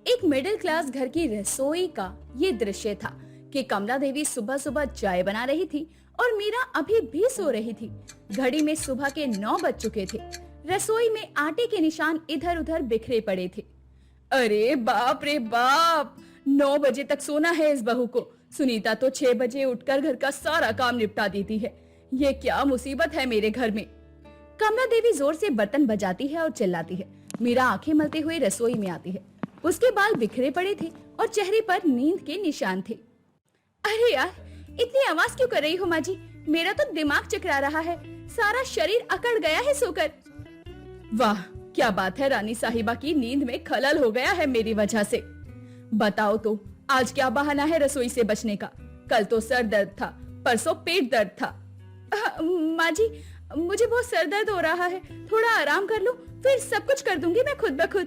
एक middle class घर की रसोई का ये दृश्य था कि कमला देवी सुबह सुबह चाय बना रही थी और मीरा अभी भी सो रही थी। घड़ी में सुबह के 9 बज चुके थे। रसोई में आटे के निशान इधर उधर बिखरे पड़े थे। अरे बाप रे बाप, 9 बजे तक सोना है इस बहू को। सुनीता तो 6 बजे उठकर घर का सारा काम निपटा देती है। ये क्या मुसीबत है मेरे घर में। कमला देवी जोर से बर्तन बजाती है और चिल्लाती है। मीरा आंखें मलते हुए रसोई में आती है। उसके बाल बिखरे पड़े थे और चेहरे पर नींद के निशान थे। अरे यार, इतनी आवाज क्यों कर रही हो माँ जी? मेरा तो दिमाग चकरा रहा है, सारा शरीर अकड़ गया है सोकर। वाह, क्या बात है, रानी साहिबा की नींद में खलल हो गया है मेरी वजह से। बताओ तो आज क्या बहाना है रसोई से बचने का? कल तो सर दर्द था, परसों पेट दर्द था। माँ जी, मुझे बहुत सर दर्द हो रहा है, थोड़ा आराम कर लूं, फिर सब कुछ कर दूंगी मैं खुद ब खुद।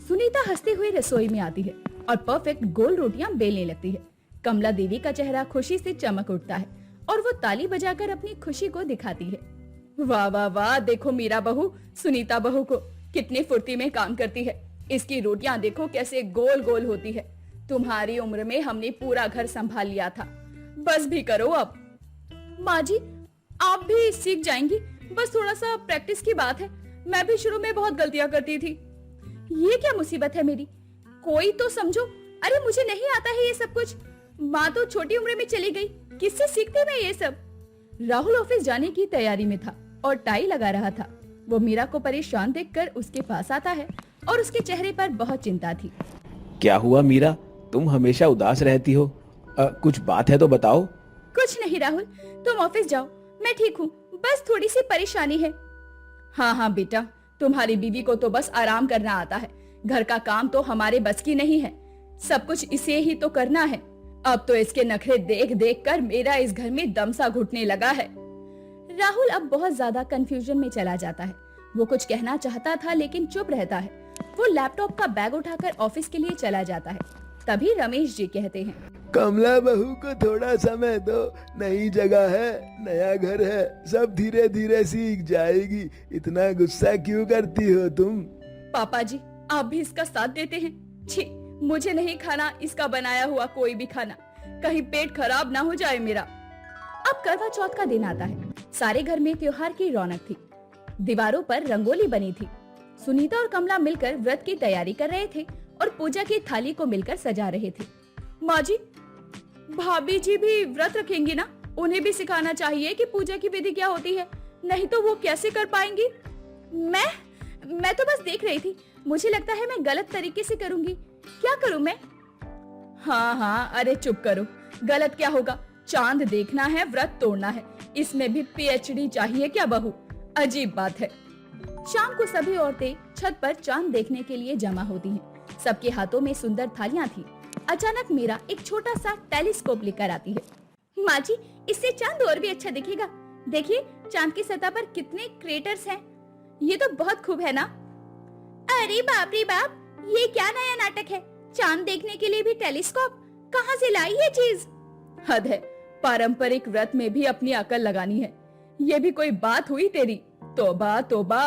सुनीता हंसते हुए रसोई में आती है और परफेक्ट गोल रोटियां बेलने लगती है। कमला देवी का चेहरा खुशी से चमक उठता है और वो ताली बजाकर अपनी खुशी को दिखाती है। वाह वाह वाह, देखो मीरा बहू सुनीता बहू को कितनी फुर्ती में काम करती है। इसकी रोटियां देखो कैसे गोल गोल होती है। तुम्हारी उम्र में हमने पूरा घर संभाल लिया था, बस भी करो अब। माँ जी, आप भी सीख जाएंगी, बस थोड़ा सा प्रैक्टिस की बात है। मैं भी शुरू में बहुत गलतियां करती थी। ये क्या मुसीबत है मेरी, कोई तो समझो। अरे मुझे नहीं आता है ये सब कुछ। माँ तो छोटी उम्र में चली गई, किससे सीखती मैं ये सब। राहुल ऑफिस जाने की तैयारी में था और टाई लगा रहा था। वो मीरा को परेशान देखकर उसके पास आता है और उसके चेहरे पर बहुत चिंता थी। क्या हुआ मीरा, तुम हमेशा उदास रहती हो? कुछ बात है तो बताओ। कुछ नहीं राहुल, तुम ऑफिस जाओ, मैं ठीक हूँ, बस थोड़ी सी परेशानी है। हाँ हाँ बेटा, तुम्हारी बीवी को तो बस आराम करना आता है, घर का काम तो हमारे बस की नहीं है, सब कुछ इसे ही तो करना है। अब तो इसके नखरे देख देख कर मेरा इस घर में दम सा घुटने लगा है। राहुल अब बहुत ज्यादा कंफ्यूजन में चला जाता है। वो कुछ कहना चाहता था लेकिन चुप रहता है। वो लैपटॉप का बैग उठाकर ऑफिस के लिए चला जाता है। तभी रमेश जी कहते हैं, कमला बहू को थोड़ा समय दो, नई जगह है, नया घर है, सब धीरे धीरे सीख जाएगी। इतना गुस्सा क्यों करती हो तुम? पापा जी, आप भी इसका साथ देते हैं? छी, मुझे नहीं खाना इसका बनाया हुआ कोई भी खाना, कहीं पेट खराब ना हो जाए मेरा। अब करवा चौथ का दिन आता है। सारे घर में त्योहार की रौनक थी। दीवारों पर रंगोली बनी थी। सुनीता और कमला मिलकर व्रत की तैयारी कर रहे थे और पूजा की थाली को मिलकर सजा रहे थे। माँ जी, भाभी जी भी व्रत रखेंगी ना? उन्हें भी सिखाना चाहिए कि पूजा की विधि क्या होती है, नहीं तो वो कैसे कर पाएंगी। मैं तो बस देख रही थी, मुझे लगता है मैं गलत तरीके से करूंगी। क्या करूं मैं? हाँ हाँ, अरे चुप करो, गलत क्या होगा? चांद देखना है, व्रत तोड़ना है, इसमें भी पीएचडी चाहिए क्या बहू? अजीब बात है। शाम को सभी औरतें छत पर चांद देखने के लिए जमा होती हैं। सबके हाथों में सुंदर थालियां थी। अचानक मीरा एक छोटा सा टेलीस्कोप लेकर आती है। माँ जी, इससे चांद और भी अच्छा दिखेगा। देखिए, चांद की सतह पर कितने क्रेटर्स हैं। ये तो बहुत खूब है ना? अरे बाप रे बाप, ये क्या नया नाटक है? चांद देखने के लिए भी टेलीस्कोप? कहाँ से लाई ये चीज? हद है, पारंपरिक व्रत में भी अपनी अकल लगानी है। ये भी कोई बात हुई तेरी? तौबा तौबा।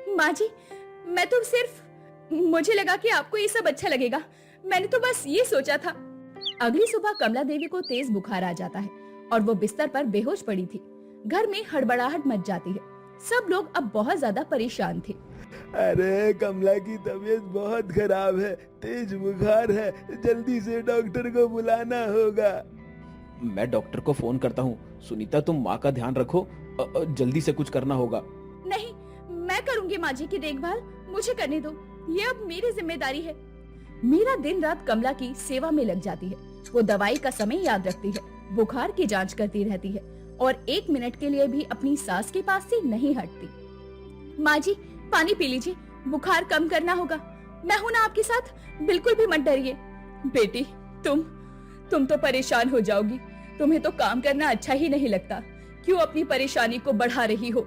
माँ जी, मैं तो सिर्फ, मुझे लगा कि आपको ये सब अच्छा लगेगा, मैंने तो बस ये सोचा था। अगली सुबह कमला देवी को तेज बुखार आ जाता है और वो बिस्तर पर बेहोश पड़ी थी। घर में हड़बड़ाहट मच जाती है। सब लोग अब बहुत ज्यादा परेशान थे। अरे कमला की तबीयत बहुत खराब है, तेज बुखार है, जल्दी से डॉक्टर को बुलाना होगा। मैं डॉक्टर को फोन करता हूँ। सुनीता, तुम माँ का ध्यान रखो, जल्दी से कुछ करना होगा। नहीं, मैं करूंगी माँ जी की देखभाल, मुझे करने दो, ये अब मेरी जिम्मेदारी है। मीरा दिन रात कमला की सेवा में लग जाती है। वो दवाई का समय याद रखती है, बुखार की जांच करती रहती है और 1 मिनट के लिए भी अपनी सास के पास से नहीं हटती। माँ जी, पानी पी लीजिए, बुखार कम करना होगा। मैं हूं ना आपके साथ, बिल्कुल भी मत डरिए। बेटी, तुम तो परेशान हो जाओगी। तुम्हें तो काम करना अच्छा ही नहीं लगता, क्यों अपनी परेशानी को बढ़ा रही हो?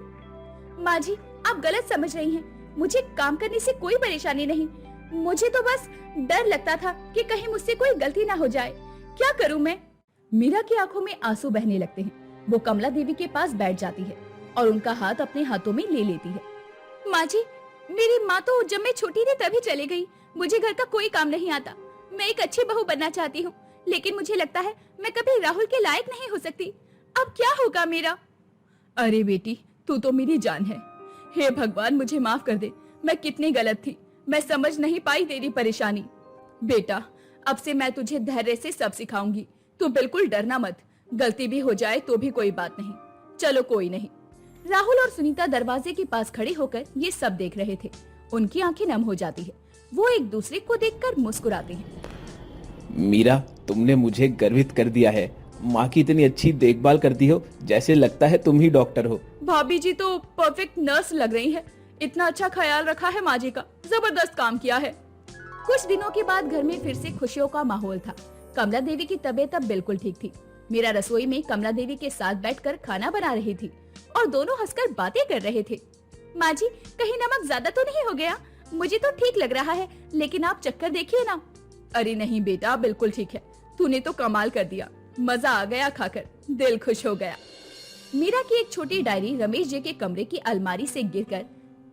माँ जी, आप गलत समझ रही हैं। मुझे काम करने से कोई परेशानी नहीं, मुझे तो बस डर लगता था कि कहीं मुझसे कोई गलती ना हो जाए। क्या करूं मैं? मीरा की आंखों में आंसू बहने लगते हैं। वो कमला देवी के पास बैठ जाती है और उनका हाथ अपने हाथों में ले लेती है। माँ जी, मेरी माँ तो जब मैं छोटी थी तभी चली गई। मुझे घर का कोई काम नहीं आता। मैं एक अच्छी बहू बनना चाहती हूँ, लेकिन मुझे लगता है मैं कभी राहुल के लायक नहीं हो सकती। अब क्या होगा मेरा? अरे बेटी, तू तो मेरी जान है। हे भगवान, मुझे माफ कर दे। मैं कितनी गलत थी, मैं समझ नहीं पाई तेरी परेशानी। बेटा, अब से मैं तुझे धैर्य से सब सिखाऊंगी। तू बिल्कुल डरना मत। गलती भी हो जाए तो भी कोई बात नहीं। चलो कोई नहीं। राहुल और सुनीता दरवाजे के पास खड़े होकर ये सब देख रहे थे। उनकी आंखें नम हो जाती है। वो एक दूसरे को देखकर मुस्कुराते हैं। मीरा, तुमने मुझे गर्वित कर दिया है। माँ की इतनी अच्छी देखभाल करती हो, जैसे लगता है तुम ही डॉक्टर हो। भाभी जी तो परफेक्ट नर्स लग रही है। इतना अच्छा ख्याल रखा है माँ जी का। जबरदस्त काम किया है। कुछ दिनों के बाद घर में फिर से खुशियों का माहौल था। कमला देवी की तबीयत अब बिल्कुल ठीक थी। मीरा रसोई में कमला देवी के साथ बैठकर खाना बना रही थी और दोनों हंसकर बातें कर रहे थे। माँ जी, कहीं नमक ज्यादा तो नहीं हो गया? मुझे तो ठीक लग रहा है, लेकिन आप चक्कर देखिए ना। अरे नहीं बेटा, बिल्कुल ठीक है। तूने तो कमाल कर दिया। मजा आ गया खाकर, दिल खुश हो गया। मीरा की एक छोटी डायरी रमेश जी के कमरे की अलमारी से गिरकर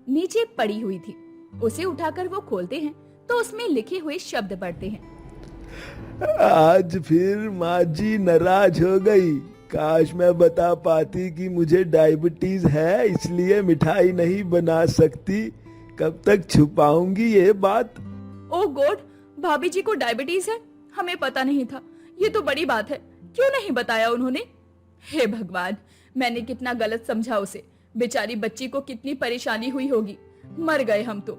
नीचे पड़ी हुई थी। उसे उठाकर वो खोलते हैं तो उसमें लिखे हुए शब्द पढ़ते हैं। आज फिर माँ जी नाराज हो गई। काश मैं बता पाती कि मुझे डायबिटीज है, इसलिए मिठाई नहीं बना सकती। कब तक छुपाऊंगी ये बात? ओह गॉड, भाभी जी को डायबिटीज है? हमें पता नहीं था। ये तो बड़ी बात है। क्यों नहीं बताया उन्होंने? हे भगवान, मैंने कितना गलत समझा उसे। बेचारी बच्ची को कितनी परेशानी हुई होगी। मर गए हम तो।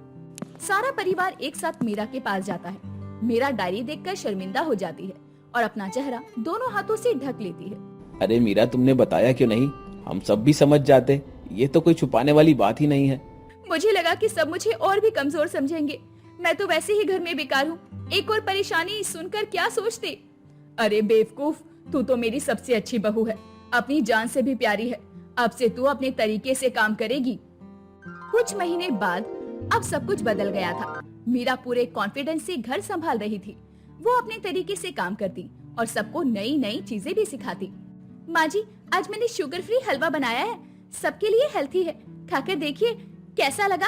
सारा परिवार एक साथ मीरा के पास जाता है। मीरा डायरी देखकर शर्मिंदा हो जाती है और अपना चेहरा दोनों हाथों से ढक लेती है। अरे मीरा, तुमने बताया क्यों नहीं? हम सब भी समझ जाते। ये तो कोई छुपाने वाली बात ही नहीं है। मुझे लगा कि सब मुझे और भी कमजोर समझेंगे। मैं तो वैसे ही घर में बेकार हूँ। एक और परेशानी सुनकर क्या सोचते? अरे बेवकूफ, तू तो मेरी सबसे अच्छी बहू है, अपनी जान से भी प्यारी है। अब से तू अपने तरीके से काम करेगी। कुछ महीने बाद अब सब कुछ बदल गया था। मीरा पूरे कॉन्फिडेंस से घर संभाल रही थी। वो अपने तरीके से काम करती और सबको नई नई चीजें भी सिखाती। माँ जी, आज मैंने शुगर फ्री हलवा बनाया है। सबके लिए हेल्थी है। खाकर देखिए कैसा लगा।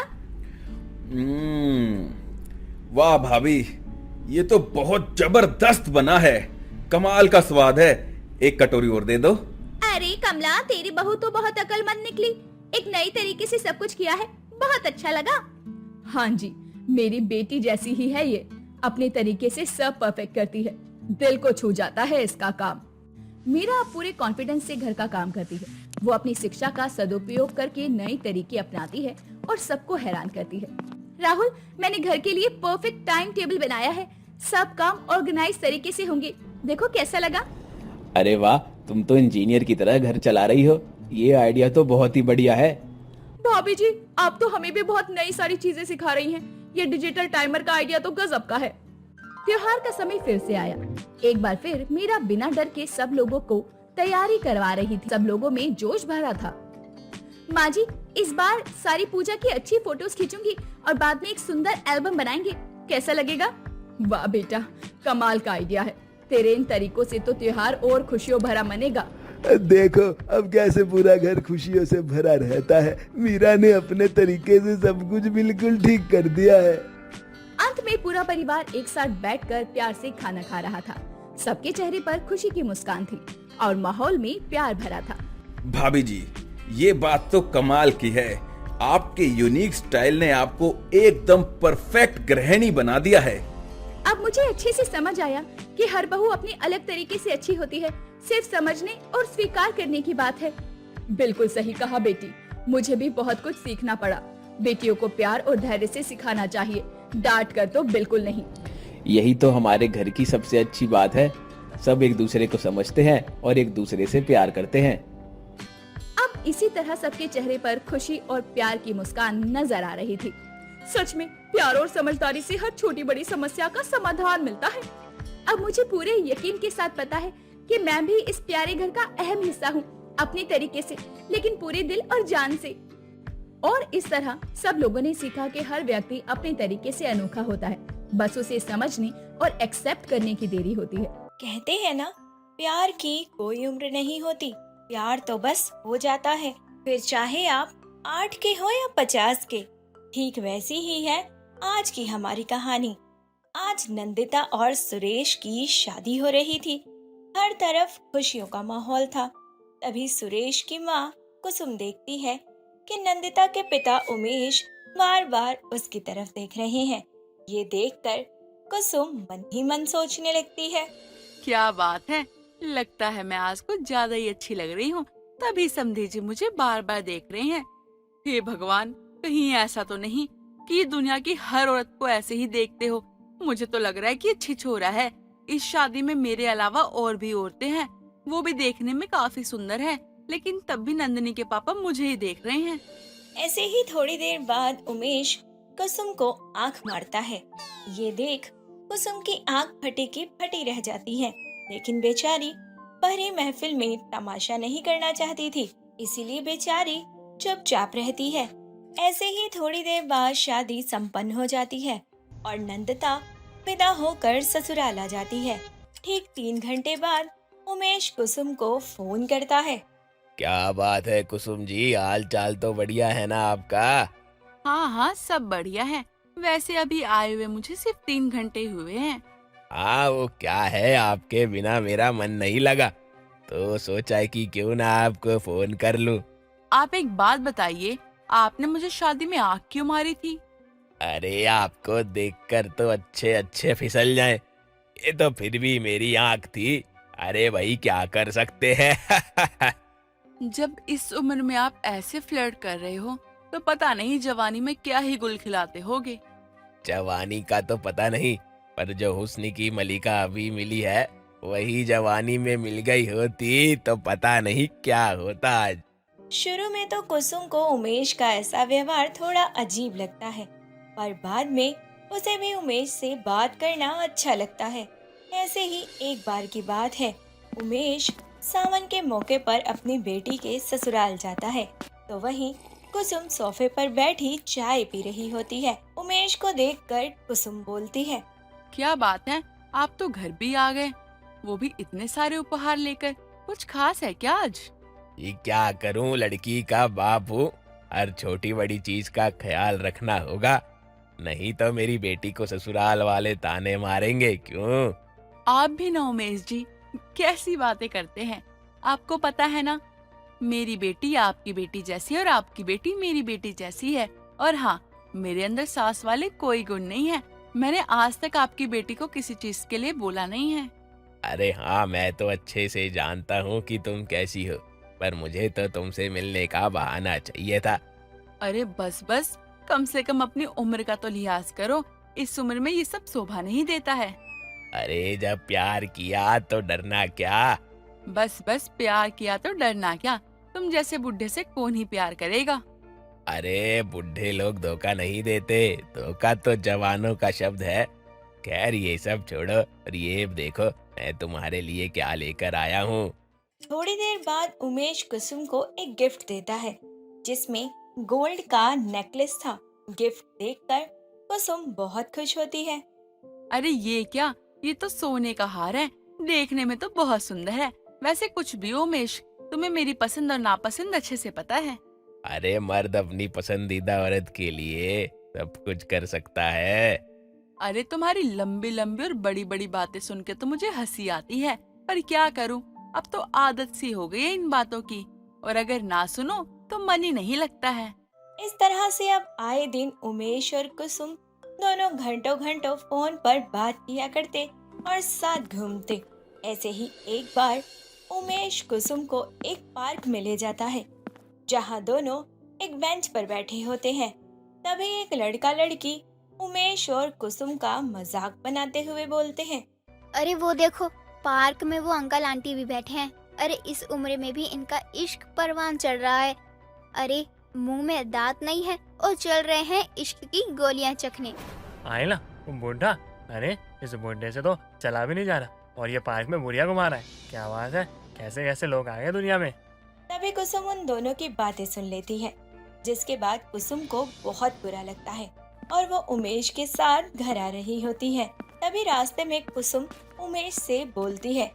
वाह भाभी, ये तो बहुत जबरदस्त बना है। कमाल का स्वाद है। एक कटोरी और दे दो। अरे कमला, तेरी बहू तो बहुत अक्लमंद निकली। एक नई तरीके से सब कुछ किया है। बहुत अच्छा लगा। हाँ जी, मेरी बेटी जैसी ही है ये। अपने तरीके से सब परफेक्ट करती है। दिल को छू जाता है इसका काम। मीरा पूरे कॉन्फिडेंस से घर का काम करती है। वो अपनी शिक्षा का सदुपयोग करके नए तरीके अपनाती है और सबको हैरान करती है। राहुल, मैंने घर के लिए परफेक्ट टाइम टेबल बनाया है। सब काम ऑर्गेनाइज तरीके से होंगे। देखो कैसा लगा। अरे वाह, तुम तो इंजीनियर की तरह घर चला रही हो। ये आइडिया तो बहुत ही बढ़िया है। भाभी जी, आप तो हमें भी बहुत नई सारी चीजें सिखा रही हैं। ये डिजिटल टाइमर का आइडिया तो गजब का है। त्योहार का समय फिर से आया। एक बार फिर मीरा बिना डर के सब लोगों को तैयारी करवा रही थी। सब लोगों में जोश भरा था। माँ जी, इस बार सारी पूजा की अच्छी फोटोज खींचूंगी और बाद में एक सुंदर एल्बम बनाएंगे। कैसा लगेगा? वाह बेटा, कमाल का आइडिया है। तेरे इन तरीकों से तो त्योहार और खुशियों भरा मनेगा। देखो अब कैसे पूरा घर खुशियों से भरा रहता है। मीरा ने अपने तरीके से सब कुछ बिल्कुल ठीक कर दिया है। अंत में पूरा परिवार एक साथ बैठकर प्यार से खाना खा रहा था। सबके चेहरे पर खुशी की मुस्कान थी और माहौल में प्यार भरा था। भाभी जी, ये बात तो कमाल की है। आपके यूनिक स्टाइल ने आपको एकदम परफेक्ट गृहिणी बना दिया है। अब मुझे अच्छे से समझ आया कि हर बहू अपनी अलग तरीके से अच्छी होती है। सिर्फ समझने और स्वीकार करने की बात है। बिल्कुल सही कहा बेटी। मुझे भी बहुत कुछ सीखना पड़ा। बेटियों को प्यार और धैर्य से सिखाना चाहिए, डांट कर तो बिल्कुल नहीं। यही तो हमारे घर की सबसे अच्छी बात है। सब एक दूसरे को समझते हैं और एक दूसरे से प्यार करते हैं। अब इसी तरह सबके चेहरे पर खुशी और प्यार की मुस्कान नजर आ रही थी। सच में प्यार और समझदारी से हर छोटी बड़ी समस्या का समाधान मिलता है। अब मुझे पूरे यकीन के साथ पता है कि मैं भी इस प्यारे घर का अहम हिस्सा हूँ, अपने तरीके से, लेकिन पूरे दिल और जान से। और इस तरह सब लोगों ने सीखा कि हर व्यक्ति अपने तरीके से अनोखा होता है। बस उसे समझने और एक्सेप्ट करने की देरी होती है। कहते हैं ना, प्यार की कोई उम्र नहीं होती। प्यार तो बस हो जाता है, फिर चाहे आप 8 के हो या 50 के। ठीक वैसी ही है आज की हमारी कहानी। आज नंदिता और सुरेश की शादी हो रही थी। हर तरफ खुशियों का माहौल था। तभी सुरेश की माँ कुसुम देखती है कि नंदिता के पिता उमेश बार बार उसकी तरफ देख रहे हैं। ये देखकर कुसुम मन ही मन सोचने लगती है। क्या बात है, लगता है मैं आज कुछ ज्यादा ही अच्छी लग रही हूँ, तभी समधी जी मुझे बार बार देख रहे हैं। हे भगवान, कहीं ऐसा तो नहीं कि ये दुनिया की हर औरत को ऐसे ही देखते हो। मुझे तो लग रहा है कि ये छिछोरा है। इस शादी में मेरे अलावा और भी औरतें हैं, वो भी देखने में काफी सुंदर है, लेकिन तब भी नंदिनी के पापा मुझे ही देख रहे हैं। ऐसे ही थोड़ी देर बाद उमेश कुसुम को आंख मारता है। ये देख कुसुम की आंख फटी की फटी रह जाती है, लेकिन बेचारी भरी महफिल में तमाशा नहीं करना चाहती थी, इसीलिए बेचारी चुपचाप रहती है। ऐसे ही थोड़ी देर बाद शादी संपन्न हो जाती है और नंदिता विदा होकर ससुराल आ जाती है। ठीक 3 घंटे बाद उमेश कुसुम को फोन करता है। क्या बात है कुसुम जी, हाल चाल तो बढ़िया है ना आपका? हाँ हाँ, सब बढ़िया है। वैसे अभी आए हुए मुझे सिर्फ 3 घंटे हुए हैं। हाँ, वो क्या है, आपके बिना मेरा मन नहीं लगा, तो सोचा कि क्यों ना आपको फोन कर लूं। आप एक बात बताइए, आपने मुझे शादी में आग क्यों मारी थी? अरे आपको देखकर तो अच्छे अच्छे फिसल जाए, ये तो फिर भी मेरी आंख थी। अरे भाई, क्या कर सकते हैं। जब इस उम्र में आप ऐसे फ्लर्ट कर रहे हो, तो पता नहीं जवानी में क्या ही गुल खिलाते होगे। जवानी का तो पता नहीं, पर जो हुस्न की मलिका अभी मिली है, वही जवानी में मिल गई होती तो पता नहीं क्या होता आज। शुरू में तो कुसुम को उमेश का ऐसा व्यवहार थोड़ा अजीब लगता है, पर बाद में उसे भी उमेश से बात करना अच्छा लगता है। ऐसे ही एक बार की बात है, उमेश सावन के मौके पर अपनी बेटी के ससुराल जाता है, तो वहीं कुसुम सोफे पर बैठी चाय पी रही होती है। उमेश को देखकर कुसुम बोलती है। क्या बात है, आप तो घर भी आ गए, वो भी इतने सारे उपहार लेकर। कुछ खास है क्या आज? ये क्या करूं, लड़की का बाप हूँ, हर छोटी बड़ी चीज का ख्याल रखना होगा, नहीं तो मेरी बेटी को ससुराल वाले ताने मारेंगे। क्यों? आप भी ना उमेश जी, कैसी बातें करते हैं। आपको पता है ना, मेरी बेटी आपकी बेटी जैसी है और आपकी बेटी मेरी बेटी जैसी है। और हाँ, मेरे अंदर सास वाले कोई गुण नहीं है। मैंने आज तक आपकी बेटी को किसी चीज के लिए बोला नहीं है। अरे हाँ, मैं तो अच्छे से जानता हूँ कि तुम कैसी हो, पर मुझे तो तुमसे मिलने का बहाना चाहिए था। अरे बस बस, कम से कम अपनी उम्र का तो लिहाज करो। इस उम्र में ये सब शोभा नहीं देता है। अरे जब प्यार किया तो डरना क्या? बस बस, प्यार किया तो डरना क्या? तुम जैसे बुढ़े से कौन ही प्यार करेगा। अरे बुढ़े लोग धोखा नहीं देते, धोखा तो जवानों का शब्द है। खैर ये सब छोड़ो, और ये देखो मैं तुम्हारे लिए क्या लेकर आया हूँ। थोड़ी देर बाद उमेश कुसुम को एक गिफ्ट देता है, जिसमें गोल्ड का नेकलेस था। गिफ्ट देखकर कुसुम बहुत खुश होती है। अरे ये क्या, ये तो सोने का हार है, देखने में तो बहुत सुंदर है। वैसे कुछ भी हो उमेश, तुम्हें मेरी पसंद और नापसंद अच्छे से पता है। अरे मर्द अपनी पसंदीदा औरत के लिए सब कुछ कर सकता है। अरे तुम्हारी लंबी लंबी और बड़ी बड़ी बातें सुन के तो मुझे हंसी आती है, पर क्या करूं, अब तो आदत सी हो गई है इन बातों की, और अगर ना सुनो तो मन ही नहीं लगता है। इस तरह से अब आए दिन उमेश और कुसुम दोनों घंटों घंटों फोन पर बात किया करते और साथ घूमते। ऐसे ही एक बार उमेश कुसुम को एक पार्क में ले जाता है, जहाँ दोनों एक बेंच पर बैठे होते हैं। तभी एक लड़का लड़की उमेश और कुसुम का मजाक बनाते हुए बोलते हैं। अरे वो देखो, पार्क में वो अंकल आंटी भी बैठे हैं। अरे इस उम्र में भी इनका इश्क परवान चढ़ रहा है। अरे मुंह में दांत नहीं है और चल रहे हैं इश्क की गोलियां चखने। आए ना वो बूढ़ा, अरे इस बूढ़े से तो चला भी नहीं जा रहा और ये पार्क में बुढ़िया घुमा रहा है। क्या बात है, कैसे कैसे लोग आ गए दुनिया में। तभी कुसुम उन दोनों की बातें सुन लेती है, जिसके बाद कुसुम को बहुत बुरा लगता है और वो उमेश के साथ घर आ रही होती है। तभी रास्ते में कुसुम उमेश से बोलती है।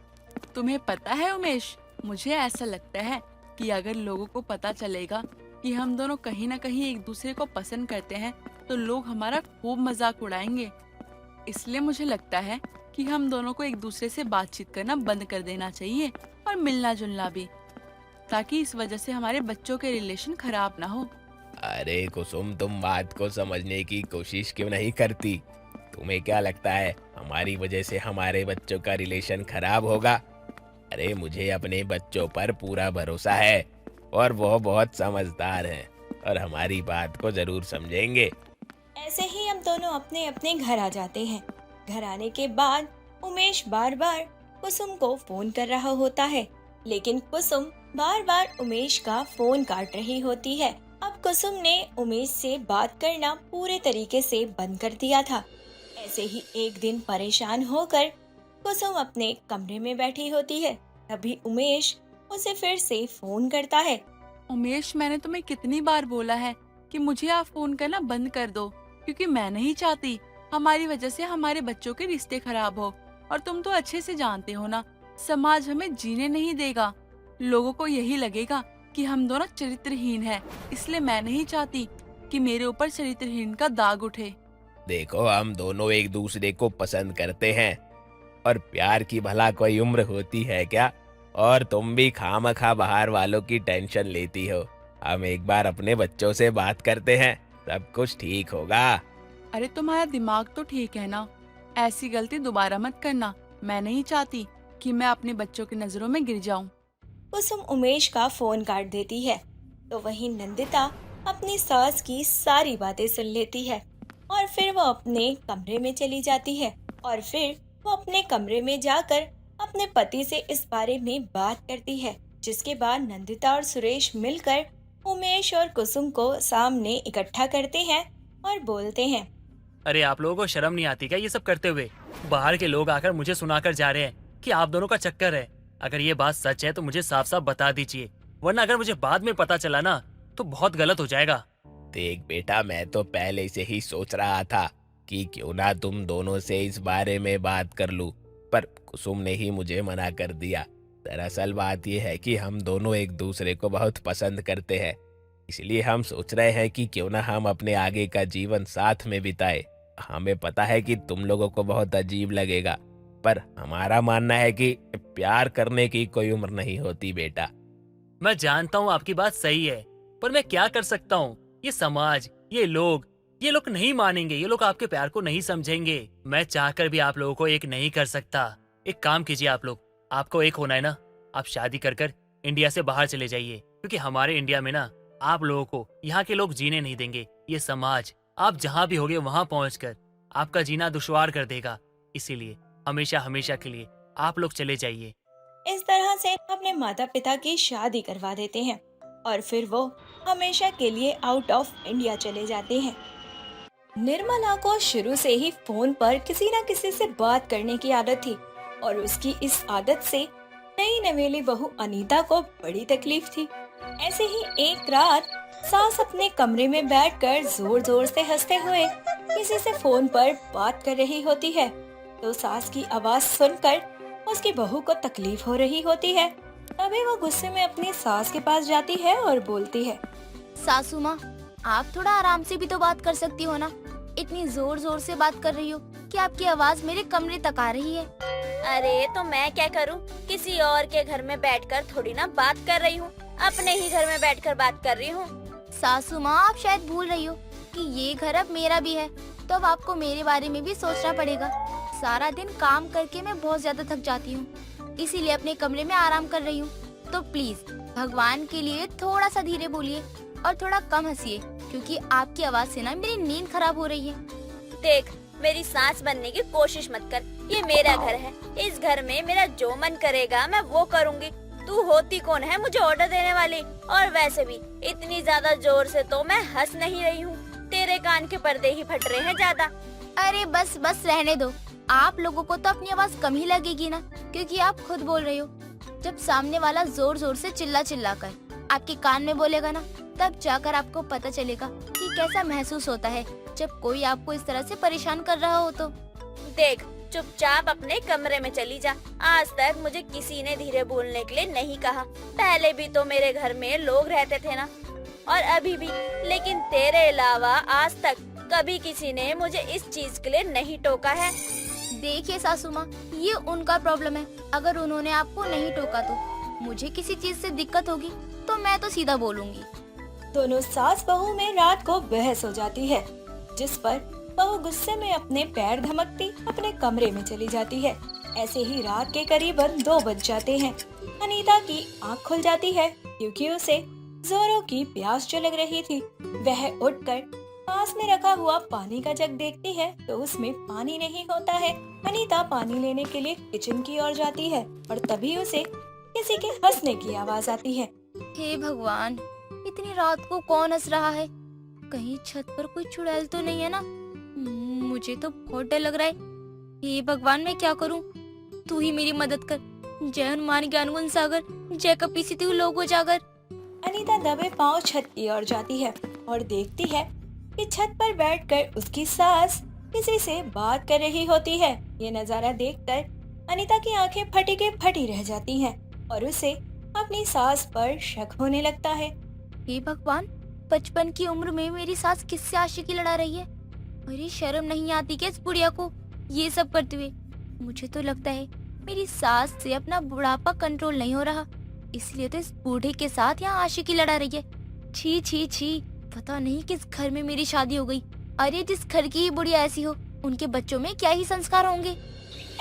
तुम्हें पता है उमेश, मुझे ऐसा लगता है कि अगर लोगों को पता चलेगा कि हम दोनों कहीं न कहीं एक दूसरे को पसंद करते हैं तो लोग हमारा खूब मजाक उड़ाएंगे। इसलिए मुझे लगता है कि हम दोनों को एक दूसरे से बातचीत करना बंद कर देना चाहिए और मिलना जुलना भी, ताकि इस वजह से हमारे बच्चों के रिलेशन खराब ना हो। अरे कुसुम, तुम बात को समझने की कोशिश क्यों नहीं करती? तुम्हें क्या लगता है हमारी वजह से हमारे बच्चों का रिलेशन खराब होगा? अरे मुझे अपने बच्चों पर पूरा भरोसा है और वो बहुत समझदार हैं और हमारी बात को जरूर समझेंगे। ऐसे ही हम दोनों अपने अपने घर आ जाते हैं। घर आने के बाद उमेश बार बार कुसुम को फोन कर रहा होता है, लेकिन कुसुम बार बार उमेश का फोन काट रही होती है। अब कुसुम ने उमेश से बात करना पूरे तरीके से बंद कर दिया था। ऐसे ही एक दिन परेशान होकर कुसुम अपने कमरे में बैठी होती है, तभी उमेश उसे फिर से फोन करता है। उमेश, मैंने तुम्हें कितनी बार बोला है कि मुझे आप फोन करना बंद कर दो, क्योंकि मैं नहीं चाहती हमारी वजह से हमारे बच्चों के रिश्ते खराब हो। और तुम तो अच्छे से जानते हो ना, समाज हमें जीने नहीं देगा। लोगों को यही लगेगा कि हम दोनों चरित्रहीन हैं, इसलिए मैं नहीं चाहती कि मेरे ऊपर चरित्रहीन का दाग उठे। देखो, हम दोनों एक दूसरे को पसंद करते हैं और प्यार की भला कोई उम्र होती है क्या? और तुम भी खामखा बाहर वालों की टेंशन लेती हो। हम एक बार अपने बच्चों से बात करते हैं, सब कुछ ठीक होगा। अरे तुम्हारा दिमाग तो ठीक है ना, ऐसी गलती दोबारा मत करना। मैं नहीं चाहती कि मैं अपने बच्चों की नजरों में गिर जाऊं। कुसुम उमेश का फोन काट देती है, तो वहीं नंदिता अपनी सास की सारी बातें सुन लेती है और फिर वो अपने कमरे में चली जाती है। और फिर वो अपने कमरे में जाकर अपने पति से इस बारे में बात करती है, जिसके बाद नंदिता और सुरेश मिलकर उमेश और कुसुम को सामने इकट्ठा करते हैं और बोलते हैं, अरे आप लोगों को शर्म नहीं आती क्या ये सब करते हुए? बाहर के लोग आकर मुझे सुनाकर जा रहे हैं कि आप दोनों का चक्कर है। अगर ये बात सच है तो मुझे साफ साफ बता दीजिए, वरना अगर मुझे बाद में पता चला ना तो बहुत गलत हो जाएगा। देख बेटा, मैं तो पहले से ही सोच रहा था कि क्यों ना तुम दोनों से इस बारे में बात कर लूं, पर कुसुम ने ही मुझे मना कर दिया। दरअसल बात यह है कि हम दोनों एक दूसरे को बहुत पसंद करते हैं, इसलिए हम सोच रहे हैं कि क्यों ना हम अपने आगे का जीवन साथ में बिताए। हमें पता है कि तुम लोगों को बहुत अजीब लगेगा, पर हमारा मानना है कि प्यार करने की कोई उम्र नहीं होती बेटा। मैं जानता हूँ आपकी बात सही है, पर मैं क्या कर सकता हूँ? ये समाज, ये लोग नहीं मानेंगे, ये लोग आपके प्यार को नहीं समझेंगे। मैं चाहकर भी आप लोगों को एक नहीं कर सकता। एक काम कीजिए आप लोग, आपको एक होना है ना, आप शादी कर इंडिया से बाहर चले जाइए, क्योंकि हमारे इंडिया में ना आप लोगों को यहाँ के लोग जीने नहीं देंगे। ये समाज आप जहाँ भी होगे वहाँ पहुँचकर आपका जीना दुश्वार कर देगा। इसीलिए हमेशा हमेशा के लिए आप लोग चले जाइए। इस तरह से अपने माता पिता की शादी करवा देते हैं और फिर वो हमेशा के लिए आउट ऑफ इंडिया चले जाते हैं। निर्मला को शुरू से ही फोन पर किसी न किसी से बात करने की आदत थी और उसकी इस आदत से नई नवेली बहू अनीता को बड़ी तकलीफ थी। ऐसे ही एक रात सास अपने कमरे में बैठकर जोर जोर से हंसते हुए किसी से फोन पर बात कर रही होती है, तो सास की आवाज सुनकर उसकी बहू को तकलीफ हो रही होती है। तभी वो गुस्से में अपनी सास के पास जाती है और बोलती है, सासू माँ, आप थोड़ा आराम से भी तो बात कर सकती हो ना। इतनी जोर जोर से बात कर रही हो कि आपकी आवाज मेरे कमरे तक आ रही है। अरे तो मैं क्या करूं? किसी और के घर में बैठकर थोड़ी ना बात कर रही हूँ, अपने ही घर में बैठकर बात कर रही हूँ। सासू माँ, आप शायद भूल रही हो कि ये घर अब मेरा भी है, तो अब आपको मेरे बारे में भी सोचना पड़ेगा। सारा दिन काम करके मैं बहुत ज्यादा थक जाती हूँ, इसीलिए अपने कमरे में आराम कर रही हूँ। तो प्लीज भगवान के लिए थोड़ा सा धीरे बोलिए और थोड़ा कम हंसिए, क्योंकि आपकी आवाज से ना मेरी नींद खराब हो रही है। देख, मेरी सास बनने की कोशिश मत कर, ये मेरा घर है। इस घर में मेरा जो मन करेगा मैं वो करूँगी। तू होती कौन है मुझे ऑर्डर देने वाली? और वैसे भी इतनी ज्यादा जोर से तो मैं हंस नहीं रही हूँ, तेरे कान के पर्दे ही फट रहे हैं ज्यादा। अरे बस बस रहने दो। आप लोगों को तो अपनी आवाज कम ही लगेगी ना, क्योंकि आप खुद बोल रही हो। जब सामने वाला जोर जोर से चिल्ला कर आपके कान में बोलेगा ना, तब जाकर आपको पता चलेगा कि कैसा महसूस होता है जब कोई आपको इस तरह से परेशान कर रहा हो। तो देख, चुपचाप अपने कमरे में चली जा। आज तक मुझे किसी ने धीरे बोलने के लिए नहीं कहा। पहले भी तो मेरे घर में लोग रहते थे ना, और अभी भी, लेकिन तेरे अलावा आज तक कभी किसी ने मुझे इस चीज के लिए नहीं टोका है। देखिए सासू माँ, ये उनका प्रॉब्लम है। अगर उन्होंने आपको नहीं टोका तो मुझे किसी चीज से दिक्कत होगी तो मैं तो सीधा बोलूंगी। दोनों सास बहू में रात को बहस हो जाती है, जिस पर बहू गुस्से में अपने पैर धमकती अपने कमरे में चली जाती है। ऐसे ही रात के करीबन 2 बज जाते हैं। अनीता की आँख खुल जाती है क्योंकि उसे जोरों की प्यास जो लग रही थी। वह उठकर पास में रखा हुआ पानी का जग देखती है तो उसमें पानी नहीं होता है। अनीता पानी लेने के लिए किचन की ओर जाती है और तभी उसे किसी के हंसने की आवाज आती है। हे भगवान, इतनी रात को कौन हंस रहा है? कहीं छत पर कोई चुड़ैल तो नहीं है ना? मुझे तो बहुत डर लग रहा है। हे भगवान, मैं क्या करूं? तू ही मेरी मदद कर। जय हनुमान ज्ञान गुण सागर, जय कपीसितु लोक उजागर। अनीता दबे पांव छत की ओर जाती है और देखती है कि छत पर बैठकर उसकी सास किसी से बात कर रही होती है। ये नजारा देखकर अनीता की आंखें फटी के फटी रह जाती हैं और उसे अपनी सास पर शक होने लगता है। हे भगवान, 55 की उम्र में मेरी सास किससे आशिकी लड़ा रही है? मेरी शर्म नहीं आती क्या इस बुढ़िया को ये सब करते हुए? मुझे तो लगता है मेरी सास से अपना बुढ़ापा कंट्रोल नहीं हो रहा, इसलिए तो इस बूढ़े के साथ यहाँ आशिकी लड़ा रही है। छी छी छी, पता नहीं किस घर में मेरी शादी हो गई। अरे जिस घर की बुढ़िया ऐसी हो, उनके बच्चों में क्या ही संस्कार होंगे।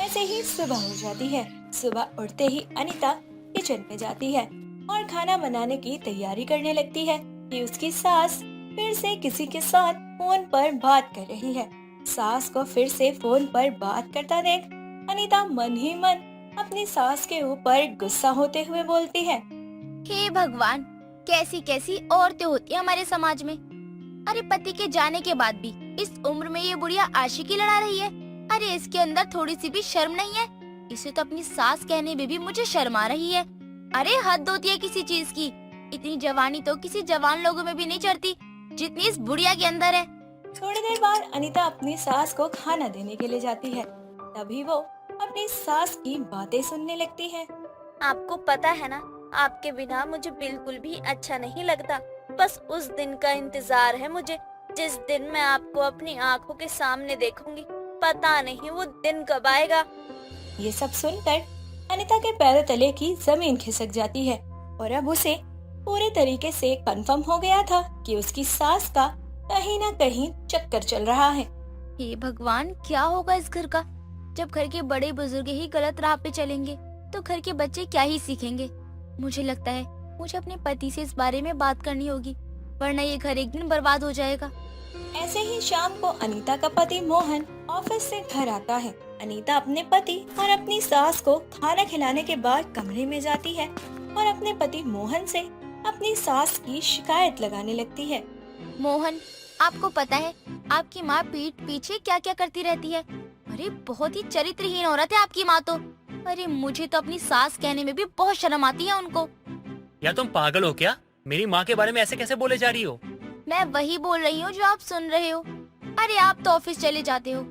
ऐसे ही सुबह हो जाती है। सुबह उठते ही अनीता किचन में जाती है और खाना बनाने की तैयारी करने लगती है कि उसकी सास फिर से किसी के साथ फोन पर बात कर रही है। सास को फिर से फोन पर बात करता देख अनीता मन ही मन अपनी सास के ऊपर गुस्सा होते हुए बोलती है। हे भगवान, कैसी कैसी औरतें होती हैं हमारे समाज में। अरे पति के जाने के बाद भी इस उम्र में ये बुढ़िया आशिकी लड़ा रही है। अरे इसके अंदर थोड़ी सी भी शर्म नहीं है। इसे तो अपनी सास कहने में भी मुझे शर्म आ रही है। अरे हद होती है किसी चीज की। इतनी जवानी तो किसी जवान लोगों में भी नहीं चढ़ती जितनी इस बुढ़िया के अंदर है। थोड़ी देर बाद अनीता अपनी सास को खाना देने के लिए जाती है। तभी वो अपनी सास की बातें सुनने लगती है। आपको पता है ना, आपके बिना मुझे बिल्कुल भी अच्छा नहीं लगता। बस उस दिन का इंतजार है मुझे, जिस दिन मैं आपको अपनी आंखों के सामने देखूंगी। पता नहीं वो दिन कब आएगा। ये सब सुनकर अनीता के पैरों तले की जमीन खिसक जाती है और अब उसे पूरे तरीके से कंफर्म हो गया था कि उसकी सास का कहीं न कहीं चक्कर चल रहा है। हे भगवान, क्या होगा इस घर का? जब घर के बड़े बुजुर्ग ही गलत राह पे चलेंगे तो घर के बच्चे क्या ही सीखेंगे? मुझे लगता है मुझे अपने पति से इस बारे में बात करनी होगी, वरना ये घर एक दिन बर्बाद हो जाएगा। ऐसे ही शाम को अनीता का पति मोहन ऑफिस से घर आता है। अनीता अपने पति और अपनी सास को खाना खिलाने के बाद कमरे में जाती है और अपने पति मोहन से अपनी सास की शिकायत लगाने लगती है। मोहन, आपको पता है आपकी माँ पीठ पीछे क्या क्या करती रहती है? अरे बहुत ही चरित्रहीन औरत है आपकी माँ तो। अरे मुझे तो अपनी सास कहने में भी बहुत शर्म आती है उनको। या तुम पागल हो क्या? मेरी माँ के बारे में ऐसे कैसे बोले जा रही हो? मैं वही बोल रही हूँ जो आप सुन रहे हो। अरे आप तो ऑफिस चले जाते हो।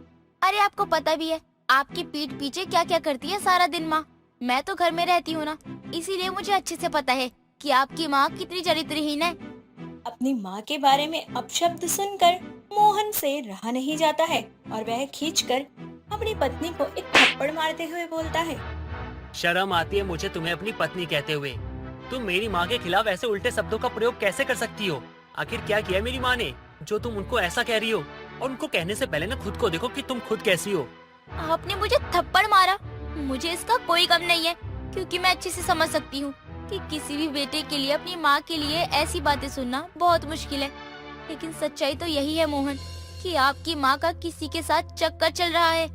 अरे आपको पता भी है आपकी पीठ पीछे क्या क्या करती है सारा दिन माँ। मैं तो घर में रहती हूँ ना, इसीलिए मुझे अच्छे से पता है कि आपकी माँ कितनी चरित्रहीन है। अपनी माँ के बारे में अपशब्द सुनकर मोहन से रहा नहीं जाता है और वह खींचकर अपनी पत्नी को एक थप्पड़ मारते हुए बोलता है। शर्म आती है मुझे तुम्हें अपनी पत्नी कहते हुए। तुम मेरी माँ के खिलाफ ऐसे उल्टे शब्दों का प्रयोग कैसे कर सकती हो? आखिर क्या किया मेरी माँ ने जो तुम उनको ऐसा कह रही हो? और उनको कहने से पहले ना खुद को देखो कि तुम खुद कैसी हो। आपने मुझे थप्पड़ मारा, मुझे इसका कोई गम नहीं है, क्योंकि मैं अच्छे से समझ सकती हूँ कि किसी भी बेटे के लिए अपनी माँ के लिए ऐसी बातें सुनना बहुत मुश्किल है। लेकिन सच्चाई तो यही है मोहन कि आपकी माँ का किसी के साथ चक्कर चल रहा है।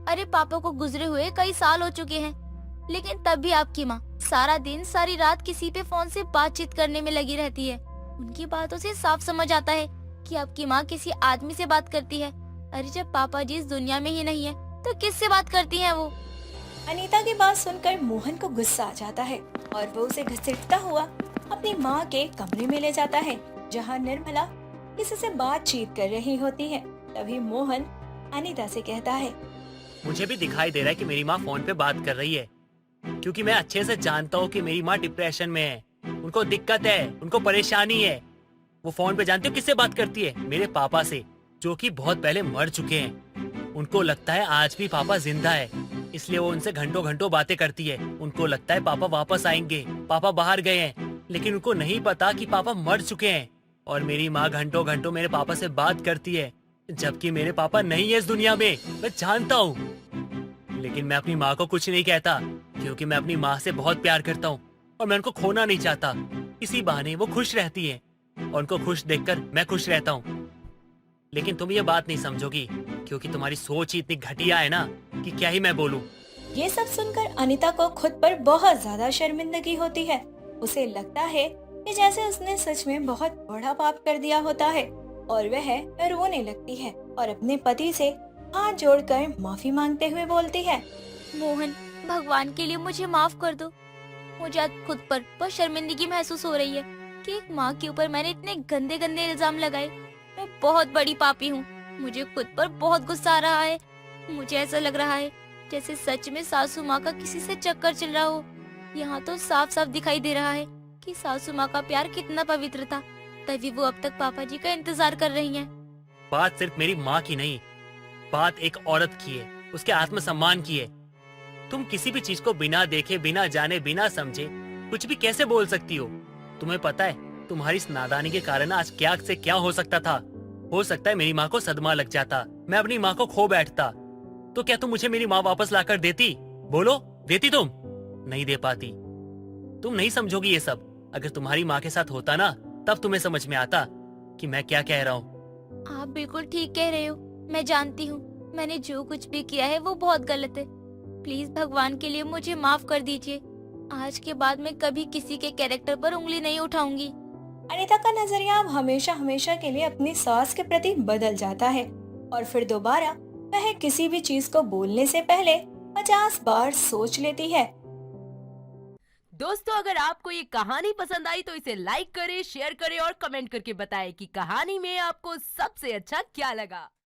अरे पापा को गुजरे हुए कई साल हो चुके हैं, लेकिन तब भी आपकी माँ सारा दिन सारी रात किसी पे फोन से बातचीत करने में लगी रहती है। उनकी बातों से साफ समझ आता है कि आपकी माँ किसी आदमी से बात करती है। अरे जब पापा जी इस दुनिया में ही नहीं है तो किससे बात करती हैं वो? अनीता की बात सुनकर मोहन को गुस्सा आ जाता है और वो उसे घसीटता हुआ अपनी माँ के कमरे में ले जाता है, जहाँ निर्मला किसी से बातचीत कर रही होती है। तभी मोहन अनीता से कहता है। मुझे भी दिखाई दे रहा है कि मेरी माँ फोन पे बात कर रही है, क्योंकि मैं अच्छे से जानता हूँ कि मेरी माँ डिप्रेशन में है। उनको दिक्कत है, उनको परेशानी है। वो फोन पे जानते हो किससे बात करती है? मेरे पापा से, जो कि बहुत पहले मर चुके हैं। उनको लगता है आज भी पापा जिंदा है, इसलिए वो उनसे घंटों घंटों बातें करती है। उनको लगता है पापा वापस आएंगे, पापा बाहर गए हैं, लेकिन उनको नहीं पता कि पापा मर चुके हैं। और मेरी माँ घंटों घंटों मेरे पापा से बात करती है, जबकि मेरे पापा नहीं है इस दुनिया में। मैं जानता हूँ, लेकिन मैं अपनी माँ को कुछ नहीं कहता, क्योंकि मैं अपनी माँ से बहुत प्यार करता हूँ और मैं उनको खोना नहीं चाहता। इसी बहाने वो खुश रहती है और उनको खुश देखकर मैं खुश रहता हूँ। लेकिन तुम ये बात नहीं समझोगी, क्योंकि तुम्हारी सोच ही इतनी घटिया है ना कि क्या ही मैं बोलूँ। ये सब सुनकर अनीता को खुद पर बहुत ज्यादा शर्मिंदगी होती है। उसे लगता है कि जैसे उसने सच में बहुत बड़ा पाप कर दिया होता है, और वह रोने लगती है और अपने पति से हाथ जोड़कर माफी मांगते हुए बोलती है, मोहन, भगवान के लिए मुझे माफ कर दो। मुझे आज खुद पर बहुत शर्मिंदगी महसूस हो रही है कि एक माँ के ऊपर मैंने इतने गंदे गंदे इल्जाम लगाए। मैं बहुत बड़ी पापी हूँ। मुझे खुद पर बहुत गुस्सा आ रहा है। मुझे ऐसा लग रहा है जैसे सच में सासू माँ का किसी से चक्कर चल रहा हो। यहाँ तो साफ साफ दिखाई दे रहा है कि सासू माँ का प्यार कितना पवित्र था, तभी वो अब तक पापा जी का इंतजार कर रही हैं। बात सिर्फ मेरी माँ की नहीं, बात एक औरत की है, उसके आत्मसम्मान की है। तुम किसी भी चीज को बिना देखे, बिना जाने, बिना समझे कुछ भी कैसे बोल सकती हो? तुम्हें पता है तुम्हारी इस नादानी के कारण आज क्या से क्या हो सकता था। हो सकता है मेरी माँ को सदमा लग जाता, मैं अपनी माँ को खो बैठता। तो क्या तुम मुझे मेरी माँ वापस लाकर देती? बोलो, देती तुम? नहीं दे पाती। तुम नहीं समझोगी ये सब। अगर तुम्हारी माँ के साथ होता ना, तब तुम्हें समझ में आता कि मैं क्या कह रहा हूँ। आप बिल्कुल ठीक कह रहे हो। मैं जानती हूँ मैंने जो कुछ भी किया है वो बहुत गलत है। प्लीज भगवान के लिए मुझे माफ कर दीजिए। आज के बाद मैं कभी किसी के कैरेक्टर पर उंगली नहीं उठाऊंगी। अनीता का नजरिया अब हमेशा हमेशा के लिए अपनी सास के प्रति बदल जाता है और फिर दोबारा वह किसी भी चीज को बोलने से पहले 50 बार सोच लेती है। दोस्तों, अगर आपको ये कहानी पसंद आई तो इसे लाइक करें, शेयर करें और कमेंट करके बताएं कि कहानी में आपको सबसे अच्छा क्या लगा।